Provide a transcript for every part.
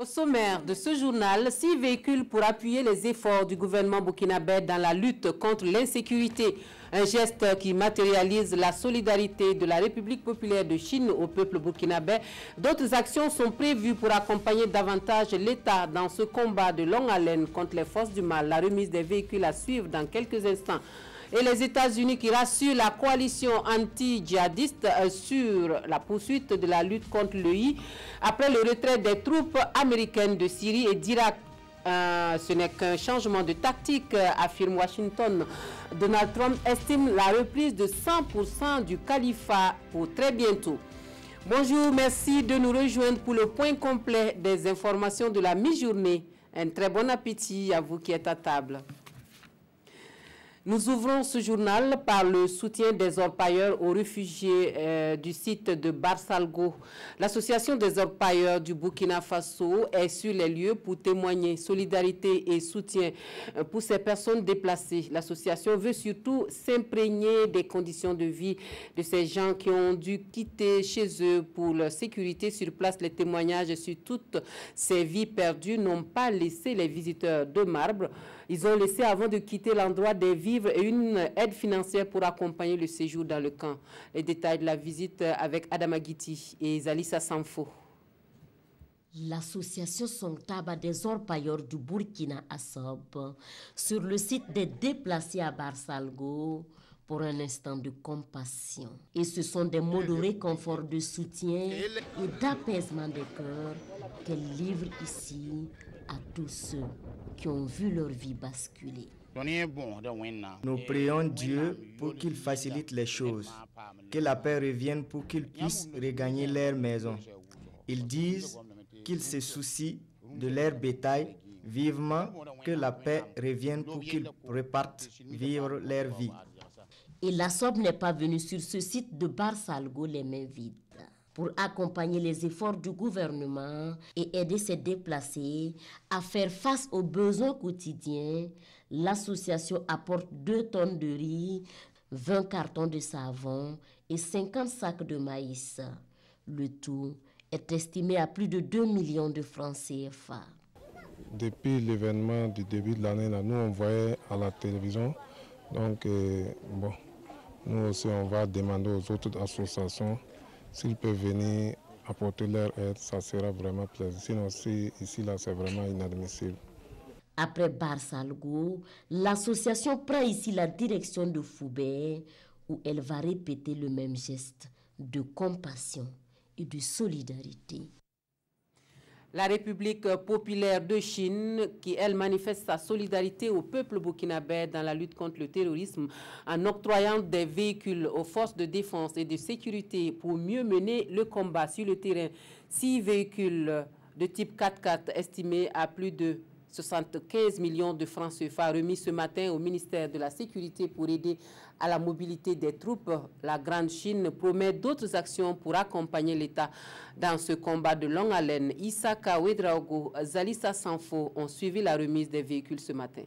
Au sommaire de ce journal, 6 véhicules pour appuyer les efforts du gouvernement burkinabé dans la lutte contre l'insécurité. Un geste qui matérialise la solidarité de la République populaire de Chine au peuple burkinabé. D'autres actions sont prévues pour accompagner davantage l'État dans ce combat de longue haleine contre les forces du mal. La remise des véhicules à suivre dans quelques instants. Et les États-Unis qui rassurent la coalition anti-djihadiste sur la poursuite de la lutte contre l'EI après le retrait des troupes américaines de Syrie et d'Irak. Ce n'est qu'un changement de tactique, affirme Washington. Donald Trump estime la reprise de 100% du califat pour très bientôt. Bonjour, merci de nous rejoindre pour le point complet des informations de la mi-journée. Un très bon appétit à vous qui êtes à table. Nous ouvrons ce journal par le soutien des orpailleurs aux réfugiés du site de Barsalgo. L'association des orpailleurs du Burkina Faso est sur les lieux pour témoigner solidarité et soutien pour ces personnes déplacées. L'association veut surtout s'imprégner des conditions de vie de ces gens qui ont dû quitter chez eux pour leur sécurité sur place. Les témoignages sur toutes ces vies perdues n'ont pas laissé les visiteurs de marbre. Ils ont laissé avant de quitter l'endroit des vivres et une aide financière pour accompagner le séjour dans le camp. Les détails de la visite avec Adama Guiti et Zalissa Sanfo. L'association Sontaba des orpailleurs du Burkina Faso sur le site des déplacés à Barsalgo pour un instant de compassion. Et ce sont des mots de réconfort, de soutien et d'apaisement des cœurs qu'elle livre ici à tous ceux qui ont vu leur vie basculer. Nous prions Dieu pour qu'il facilite les choses, que la paix revienne pour qu'ils puissent regagner leur maison. Ils disent qu'ils se soucient de leur bétail, vivement que la paix revienne pour qu'ils repartent vivre leur vie. Et la SOB n'est pas venue sur ce site de Barsalgo les mains vides. Pour accompagner les efforts du gouvernement et aider ces déplacés à faire face aux besoins quotidiens, l'association apporte 2 tonnes de riz, 20 cartons de savon et 50 sacs de maïs. Le tout est estimé à plus de 2 millions de francs CFA. Depuis l'événement du début de l'année, nous on voyait à la télévision. Donc, nous aussi on va demander aux autres associations s'ils peuvent venir apporter leur aide, ça sera vraiment plaisir. Sinon, ici, là, c'est vraiment inadmissible. Après Barsalgo, l'association prend ici la direction de Foubert, où elle va répéter le même geste de compassion et de solidarité. La République populaire de Chine, qui elle manifeste sa solidarité au peuple burkinabé dans la lutte contre le terrorisme en octroyant des véhicules aux forces de défense et de sécurité pour mieux mener le combat sur le terrain. 6 véhicules de type 4x4 estimés à plus de 75 millions de francs CFA remis ce matin au ministère de la Sécurité pour aider à la mobilité des troupes. La Grande Chine promet d'autres actions pour accompagner l'État dans ce combat de longue haleine. Isaka Ouedraogo, Zalissa Sanfo ont suivi la remise des véhicules ce matin.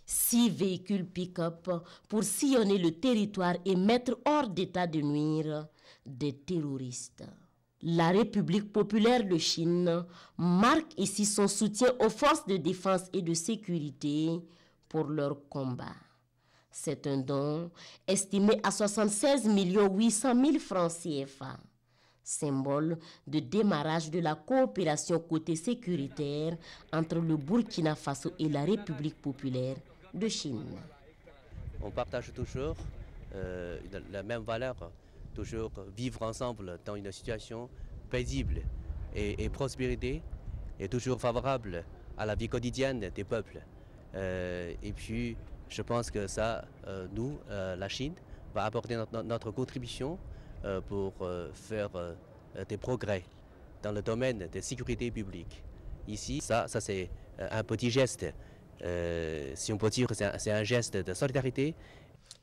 6 véhicules pick-up pour sillonner le territoire et mettre hors d'état de nuire des terroristes. La République populaire de Chine marque ici son soutien aux forces de défense et de sécurité pour leur combat. C'est un don estimé à 76 800 000 francs CFA, symbole de démarrage de la coopération côté sécuritaire entre le Burkina Faso et la République populaire de Chine. On partage toujours la même valeur. Toujours vivre ensemble dans une situation paisible et prospérité et toujours favorable à la vie quotidienne des peuples. Et puis, je pense que ça, nous, la Chine, va apporter notre contribution pour faire des progrès dans le domaine de sécurité publique. Ici, ça c'est un petit geste. Si on peut dire, c'est un geste de solidarité.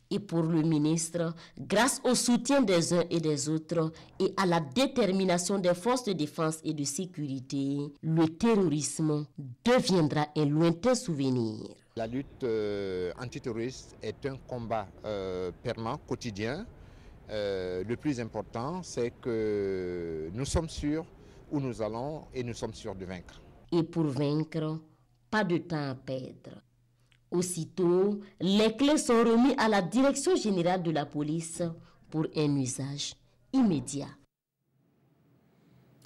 Et pour le ministre, grâce au soutien des uns et des autres et à la détermination des forces de défense et de sécurité, le terrorisme deviendra un lointain souvenir. La lutte antiterroriste est un combat permanent, quotidien. Le plus important, c'est que nous sommes sûrs où nous allons et nous sommes sûrs de vaincre. Et pour vaincre, pas de temps à perdre. Aussitôt, les clés sont remises à la Direction générale de la police pour un usage immédiat.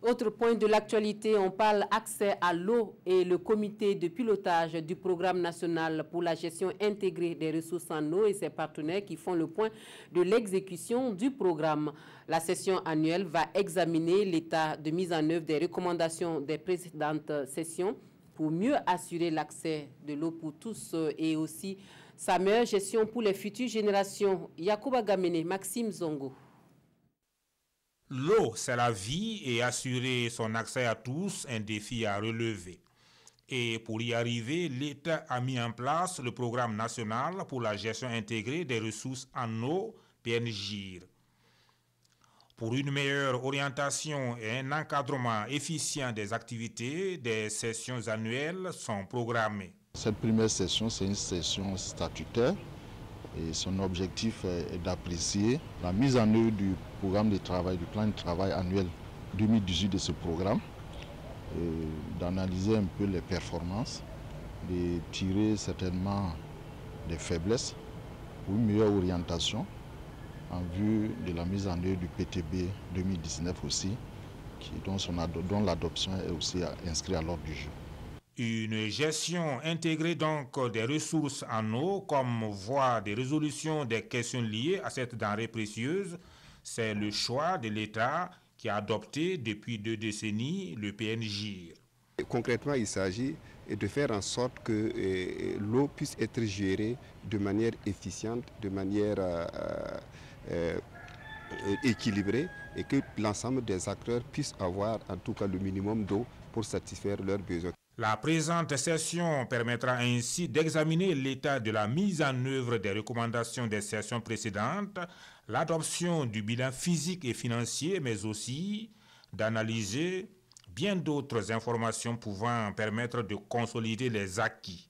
Autre point de l'actualité, on parle accès à l'eau et le comité de pilotage du programme national pour la gestion intégrée des ressources en eau et ses partenaires qui font le point de l'exécution du programme. La session annuelle va examiner l'état de mise en œuvre des recommandations des précédentes sessions pour mieux assurer l'accès de l'eau pour tous et aussi sa meilleure gestion pour les futures générations. Yacouba Gamene, Maxime Zongo. L'eau, c'est la vie et assurer son accès à tous, un défi à relever. Et pour y arriver, l'État a mis en place le programme national pour la gestion intégrée des ressources en eau, PNGIR. Pour une meilleure orientation et un encadrement efficient des activités, des sessions annuelles sont programmées. Cette première session, c'est une session statutaire. Et son objectif est d'apprécier la mise en œuvre du programme de travail, du plan de travail annuel 2018 de ce programme, d'analyser un peu les performances, de tirer certainement des faiblesses pour une meilleure orientation en vue de la mise en œuvre du PTB 2019 aussi, dont l'adoption est aussi inscrite à l'ordre du jour. Une gestion intégrée donc des ressources en eau comme voie de résolution des questions liées à cette denrée précieuse, c'est le choix de l'État qui a adopté depuis 2 décennies le PNGIR. Concrètement, il s'agit de faire en sorte que l'eau puisse être gérée de manière efficiente, de manière équilibrée et que l'ensemble des acteurs puissent avoir en tout cas le minimum d'eau pour satisfaire leurs besoins. La présente session permettra ainsi d'examiner l'état de la mise en œuvre des recommandations des sessions précédentes, l'adoption du bilan physique et financier, mais aussi d'analyser bien d'autres informations pouvant permettre de consolider les acquis.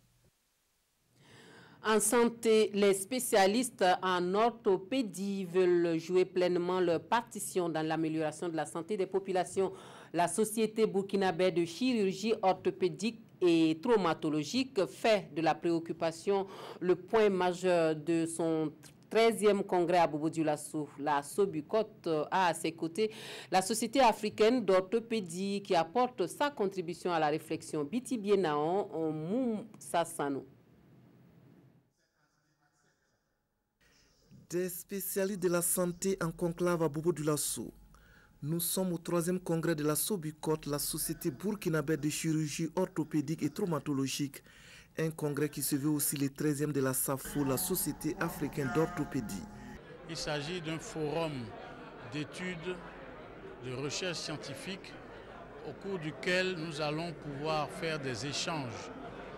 En santé, les spécialistes en orthopédie veulent jouer pleinement leur partition dans l'amélioration de la santé des populations. La Société burkinabé de chirurgie orthopédique et traumatologique fait de la préoccupation le point majeur de son 13e congrès à Bobo-Dioulasso. La Sobukot a à ses côtés la Société africaine d'orthopédie qui apporte sa contribution à la réflexion. Biti Bienaon, Moussa Sano. Des spécialistes de la santé en conclave à Bobo-Dioulasso. Nous sommes au 3e congrès de la Sobukot, la Société burkinabé de chirurgie orthopédique et traumatologique. Un congrès qui se veut aussi le 13e de la SAFO, la Société africaine d'orthopédie. Il s'agit d'un forum d'études, de recherche scientifique au cours duquel nous allons pouvoir faire des échanges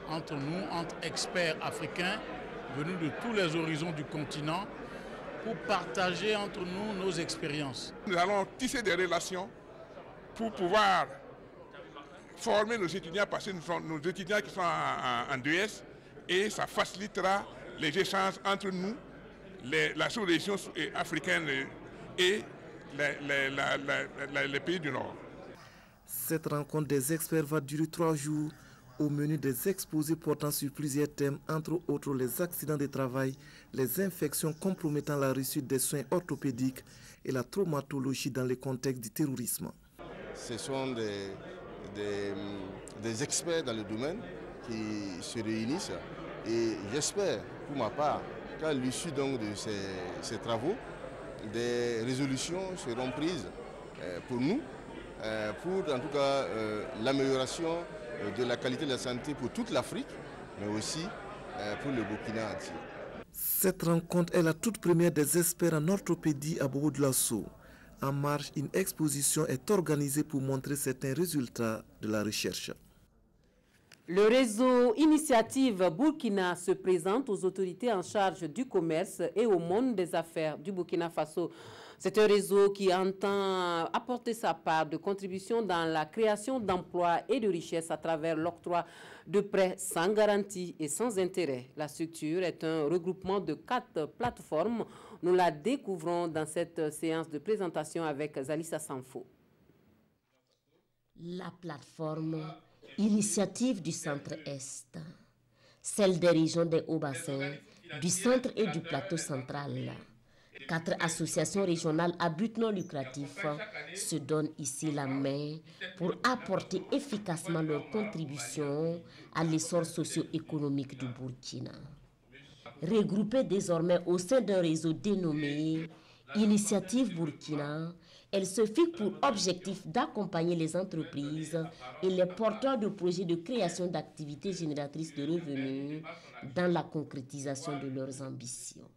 entre nous, entre experts africains venus de tous les horizons du continent, pour partager entre nous nos expériences. Nous allons tisser des relations pour pouvoir former nos étudiants, parce que nous sommes nos étudiants qui sont en 2S, et ça facilitera les échanges entre nous, la sous-région africaine et les pays du Nord. Cette rencontre des experts va durer 3 jours. Au menu des exposés portant sur plusieurs thèmes, entre autres les accidents de travail, les infections compromettant la réussite des soins orthopédiques et la traumatologie dans le contexte du terrorisme. Ce sont des experts dans le domaine qui se réunissent et j'espère pour ma part qu'à l'issue de ces travaux, des résolutions seront prises pour nous, pour en tout cas l'amélioration de la qualité de la santé pour toute l'Afrique, mais aussi pour le Burkina entier. Cette rencontre est la toute première des experts en orthopédie à Bobo-Dioulasso. En marche, une exposition est organisée pour montrer certains résultats de la recherche. Le réseau Initiative Burkina se présente aux autorités en charge du commerce et au monde des affaires du Burkina Faso. C'est un réseau qui entend apporter sa part de contribution dans la création d'emplois et de richesses à travers l'octroi de prêts sans garantie et sans intérêt. La structure est un regroupement de 4 plateformes. Nous la découvrons dans cette séance de présentation avec Zalissa Sanfo. La plateforme Initiative du Centre-Est, celle des régions des Hauts-Bassins, du centre et du plateau central. 4 associations régionales à but non lucratif se donnent ici la main pour apporter efficacement leur contribution à l'essor socio-économique du Burkina. Regroupées désormais au sein d'un réseau dénommé Initiative Burkina, elles se fixent pour objectif d'accompagner les entreprises et les porteurs de projets de création d'activités génératrices de revenus dans la concrétisation de leurs ambitions.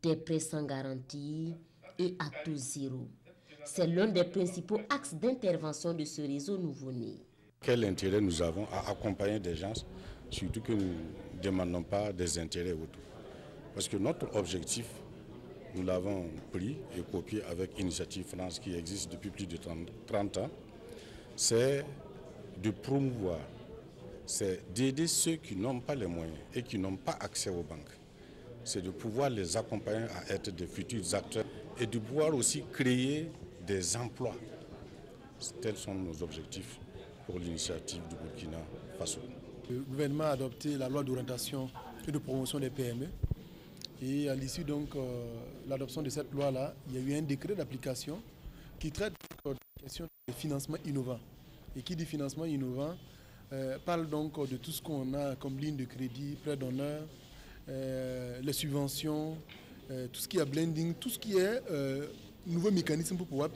Des prêts sans garantie et à taux zéro. C'est l'un des principaux axes d'intervention de ce réseau nouveau-né. Quel intérêt nous avons à accompagner des gens, surtout que nous ne demandons pas des intérêts autour. Parce que notre objectif, nous l'avons pris et copié avec Initiative France qui existe depuis plus de 30 ans, c'est de promouvoir, c'est d'aider ceux qui n'ont pas les moyens et qui n'ont pas accès aux banques. C'est de pouvoir les accompagner à être des futurs acteurs et de pouvoir aussi créer des emplois. Tels sont nos objectifs pour l'initiative du Burkina Faso. Le gouvernement a adopté la loi d'orientation et de promotion des PME. Et à l'issue de l'adoption de cette loi-là, il y a eu un décret d'application qui traite de la question des financements innovants. Et qui dit financement innovant parle donc de tout ce qu'on a comme ligne de crédit, prêt d'honneur, les subventions, tout ce qui est blending, tout ce qui est nouveau mécanisme pour pouvoir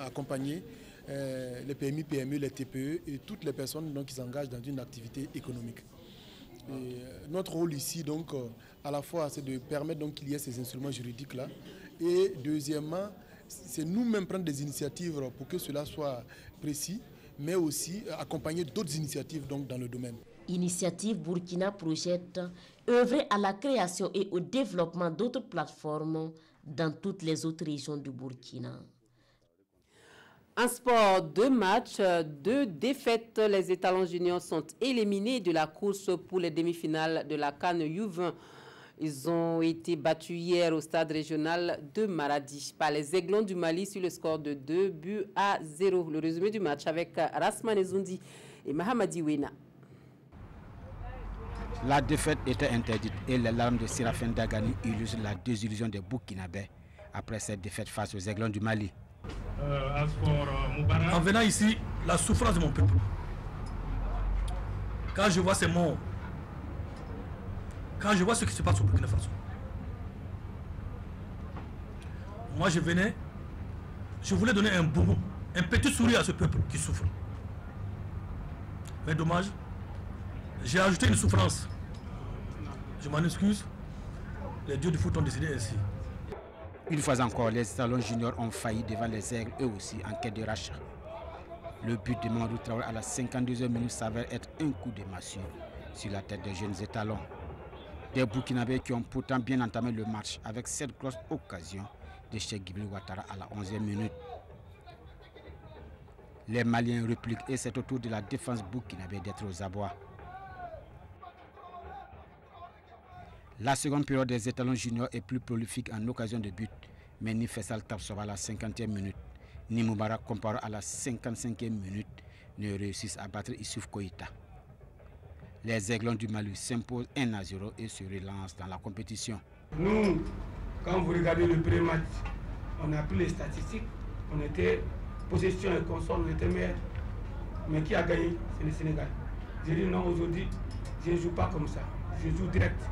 accompagner les PMI, PME, les TPE et toutes les personnes donc, qui s'engagent dans une activité économique. Et notre rôle ici, donc, à la fois, c'est de permettre qu'il y ait ces instruments juridiques-là. Et deuxièmement, c'est nous-mêmes prendre des initiatives pour que cela soit précis, mais aussi accompagner d'autres initiatives donc, dans le domaine. Initiative Burkina projette œuvrer à la création et au développement d'autres plateformes dans toutes les autres régions du Burkina. En sport, 2 matchs, 2 défaites. Les étalons juniors sont éliminés de la course pour les demi-finales de la CAN U20. Ils ont été battus hier au stade régional de Maradi par les Aiglons du Mali sur le score de 2-0. Le résumé du match avec Rasman Ezoundi et Mahamadi Wena. La défaite était interdite et les larmes de Séraphin Dagani illustrent la désillusion des Burkinabés après cette défaite face aux Aiglons du Mali. En venant ici, la souffrance de mon peuple. Quand je vois ces morts, quand je vois ce qui se passe au Burkina Faso, moi je venais, je voulais donner un bonbon, un petit sourire à ce peuple qui souffre. Mais dommage, j'ai ajouté une souffrance. Je m'en excuse, les dieux du foot ont décidé ainsi. Une fois encore, les étalons juniors ont failli devant les Aigles, eux aussi, en quête de rachat. Le but de Mamadou Traoré à la 52e minute s'avère être un coup de massue sur la tête des jeunes étalons. Des Burkinabés qui ont pourtant bien entamé le match avec cette grosse occasion de Cheikh Djibril Ouattara à la 11e minute. Les Maliens repliquent et c'est au tour de la défense burkinabé d'être aux abois. La seconde période des étalons juniors est plus prolifique en occasion de but, mais ni Fessal Tapsoba à la 50e minute, ni Moubarak Komparo à la 55e minute ne réussissent à battre Issouf Koïta. Les Aiglons du Mali s'imposent 1-0 et se relancent dans la compétition. Nous, quand vous regardez le pré-match, on a pris les statistiques, on était possession et console, on était meilleur. Mais qui a gagné? C'est le Sénégal. J'ai dit non, aujourd'hui, je ne joue pas comme ça, je joue direct.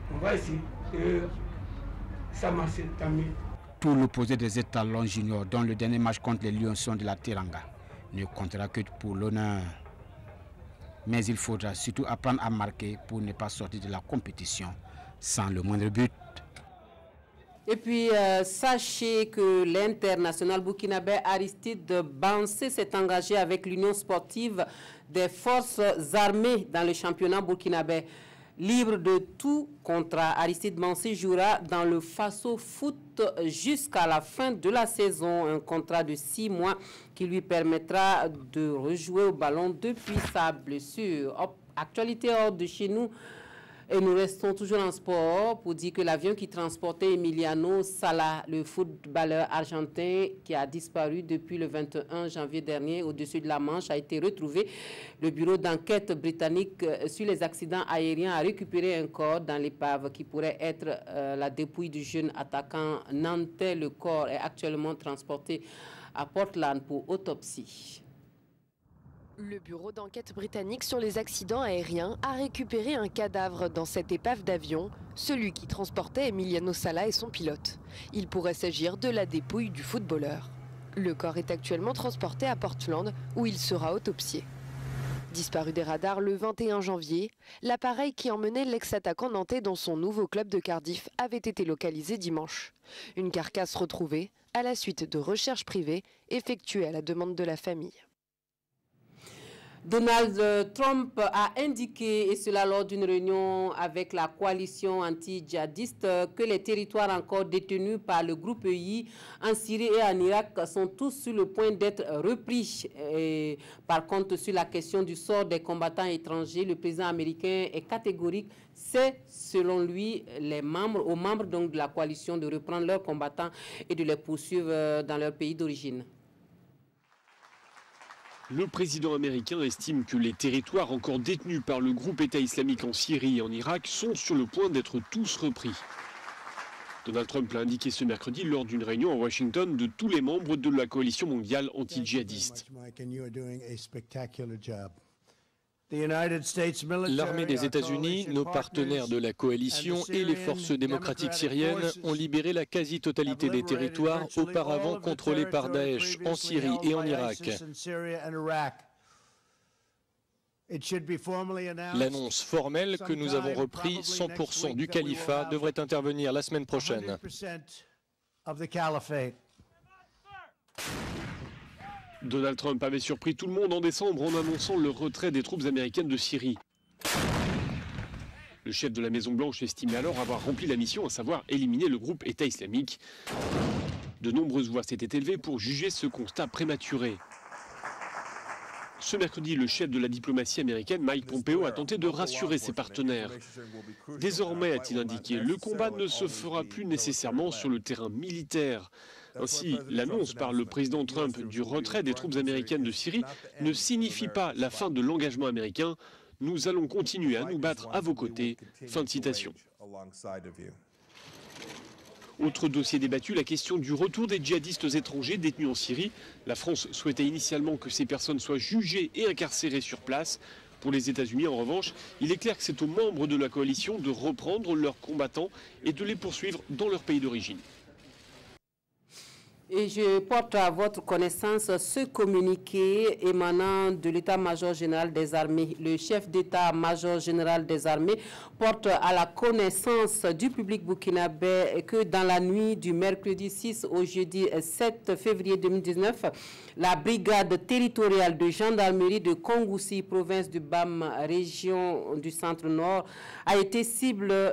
On va ici et ça marche, tant mieux. Tout l'opposé des étalons juniors, dont le dernier match contre les Lions de la Teranga, ne comptera que pour l'honneur. Mais il faudra surtout apprendre à marquer pour ne pas sortir de la compétition sans le moindre but. Et puis, sachez que l'international burkinabé Aristide Bansé s'est engagé avec l'Union sportive des forces armées dans le championnat burkinabé. Libre de tout contrat, Aristide Bansé jouera dans le Faso Foot jusqu'à la fin de la saison. Un contrat de 6 mois qui lui permettra de rejouer au ballon depuis sa blessure. Actualité hors de chez nous, Et nous restons toujours en sport pour dire que l'avion qui transportait Emiliano Sala, le footballeur argentin qui a disparu depuis le 21 janvier dernier au-dessus de la Manche, a été retrouvé. Le bureau d'enquête britannique sur les accidents aériens a récupéré un corps dans l'épave qui pourrait être la dépouille du jeune attaquant nantais. Le corps est actuellement transporté à Portland pour autopsie. Le bureau d'enquête britannique sur les accidents aériens a récupéré un cadavre dans cette épave d'avion, celui qui transportait Emiliano Sala et son pilote. Il pourrait s'agir de la dépouille du footballeur. Le corps est actuellement transporté à Portland où il sera autopsié. Disparu des radars le 21 janvier, l'appareil qui emmenait l'ex-attaquant nantais dans son nouveau club de Cardiff avait été localisé dimanche. Une carcasse retrouvée à la suite de recherches privées effectuées à la demande de la famille. Donald Trump a indiqué, et cela lors d'une réunion avec la coalition anti-djihadiste, que les territoires encore détenus par le groupe EI en Syrie et en Irak sont tous sur le point d'être repris. Et par contre, sur la question du sort des combattants étrangers, le président américain est catégorique. C'est, selon lui, aux membres donc, de la coalition de reprendre leurs combattants et de les poursuivre dans leur pays d'origine. Le président américain estime que les territoires encore détenus par le groupe État islamique en Syrie et en Irak sont sur le point d'être tous repris. Donald Trump l'a indiqué ce mercredi lors d'une réunion à Washington de tous les membres de la coalition mondiale anti-djihadiste. L'armée des États-Unis, nos partenaires de la coalition et les forces démocratiques syriennes ont libéré la quasi-totalité des territoires auparavant contrôlés par Daesh en Syrie et en Irak. L'annonce formelle que nous avons repris 100% du califat devrait intervenir la semaine prochaine. Donald Trump avait surpris tout le monde en décembre en annonçant le retrait des troupes américaines de Syrie. Le chef de la Maison-Blanche estimait alors avoir rempli la mission, à savoir éliminer le groupe État islamique. De nombreuses voix s'étaient élevées pour juger ce constat prématuré. Ce mercredi, le chef de la diplomatie américaine, Mike Pompeo, a tenté de rassurer ses partenaires. Désormais, a-t-il indiqué, le combat ne se fera plus nécessairement sur le terrain militaire. Ainsi, l'annonce par le président Trump du retrait des troupes américaines de Syrie ne signifie pas la fin de l'engagement américain. Nous allons continuer à nous battre à vos côtés. Fin de citation. Autre dossier débattu, la question du retour des djihadistes étrangers détenus en Syrie. La France souhaitait initialement que ces personnes soient jugées et incarcérées sur place. Pour les États-Unis, en revanche, il est clair que c'est aux membres de la coalition de reprendre leurs combattants et de les poursuivre dans leur pays d'origine. Et je porte à votre connaissance ce communiqué émanant de l'état-major général des armées. Le chef d'état-major général des armées porte à la connaissance du public burkinabé que dans la nuit du mercredi 6 au jeudi 7 février 2019, la brigade territoriale de gendarmerie de Kongoussi, province du BAM, région du centre-nord, a été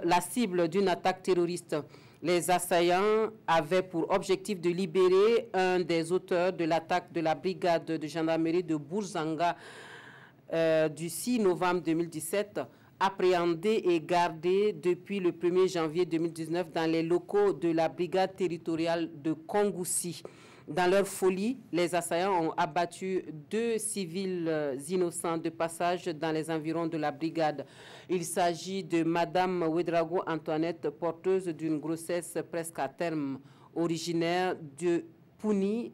la cible d'une attaque terroriste. Les assaillants avaient pour objectif de libérer un des auteurs de l'attaque de la brigade de gendarmerie de Bourzanga du 6 novembre 2017, appréhendé et gardé depuis le 1er janvier 2019 dans les locaux de la brigade territoriale de Kongoussi. Dans leur folie, les assaillants ont abattu 2 civils innocents de passage dans les environs de la brigade. Il s'agit de Madame Ouedraogo Antoinette, porteuse d'une grossesse presque à terme, originaire de Pouni,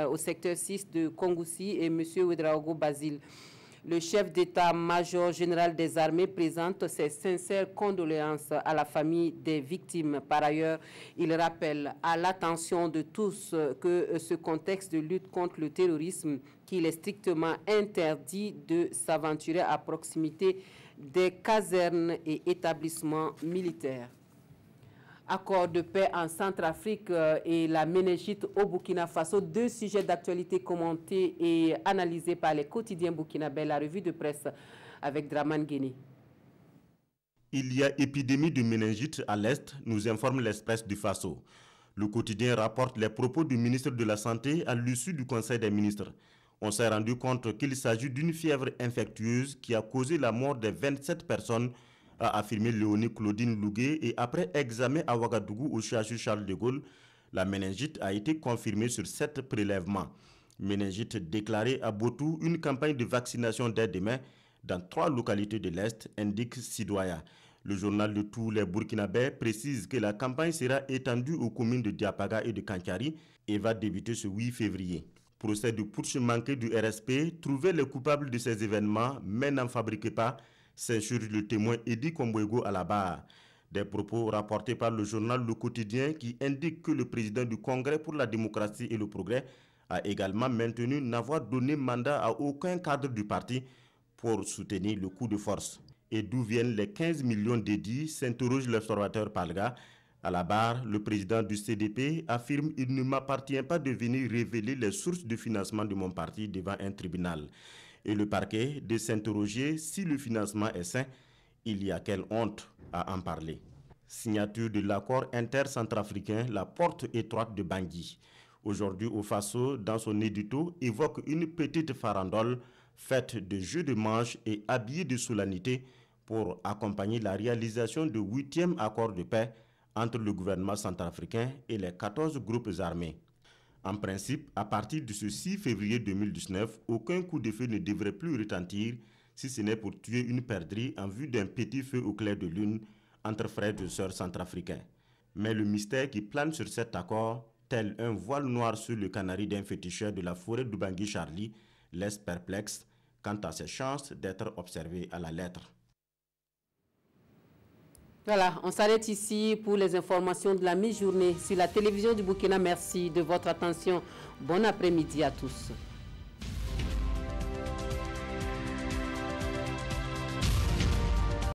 au secteur 6 de Kongoussi, et Monsieur Ouedraogo Basile. Le chef d'état-major général des armées présente ses sincères condoléances à la famille des victimes. Par ailleurs, il rappelle à l'attention de tous que ce contexte de lutte contre le terrorisme, qu'il est strictement interdit de s'aventurer à proximité des casernes et établissements militaires. Accord de paix en Centrafrique et la méningite au Burkina Faso, 2 sujets d'actualité commentés et analysés par les quotidiens burkinabés. La revue de presse avec Draman Guéni. Il y a épidémie de méningite à l'Est, nous informe l'Express du Faso. Le quotidien rapporte les propos du ministre de la Santé à l'issue du Conseil des ministres. On s'est rendu compte qu'il s'agit d'une fièvre infectieuse qui a causé la mort de 27 personnes a affirmé Léonie Claudine Lougué, et après examen à Ouagadougou au CHU Charles de Gaulle, la méningite a été confirmée sur 7 prélèvements. Méningite déclarée à Botou, une campagne de vaccination dès demain dans 3 localités de l'Est, indique Sidoya. Le journal de tous les Burkinabés précise que la campagne sera étendue aux communes de Diapaga et de Kankari et va débuter ce 8 février. Procès de putsch manqué du RSP, trouver les coupables de ces événements, mais n'en fabriquez pas, s'insurge le témoin Edi Kombouego à la barre. Des propos rapportés par le journal Le Quotidien qui indique que le président du Congrès pour la démocratie et le progrès a également maintenu n'avoir donné mandat à aucun cadre du parti pour soutenir le coup de force. Et d'où viennent les 15 millions dédits, s'interroge l'observateur Palga. À la barre, le président du CDP affirme « Il ne m'appartient pas de venir révéler les sources de financement de mon parti devant un tribunal ». Et le parquet de s'interroger si le financement est sain, il y a quelle honte à en parler. Signature de l'accord inter-centrafricain, la porte étroite de Bangui. Aujourd'hui, au Faso, dans son édito, évoque une petite farandole faite de jeux de manches et habillée de solennité pour accompagner la réalisation du 8e accord de paix entre le gouvernement centrafricain et les 14 groupes armés. En principe, à partir de ce 6 février 2019, aucun coup de feu ne devrait plus retentir si ce n'est pour tuer une perdrix en vue d'un petit feu au clair de lune entre frères et sœurs centrafricains. Mais le mystère qui plane sur cet accord, tel un voile noir sur le canari d'un féticheur de la forêt de Bangui Charlie, laisse perplexe quant à ses chances d'être observé à la lettre. Voilà, on s'arrête ici pour les informations de la mi-journée sur la télévision du Burkina. Merci de votre attention. Bon après-midi à tous.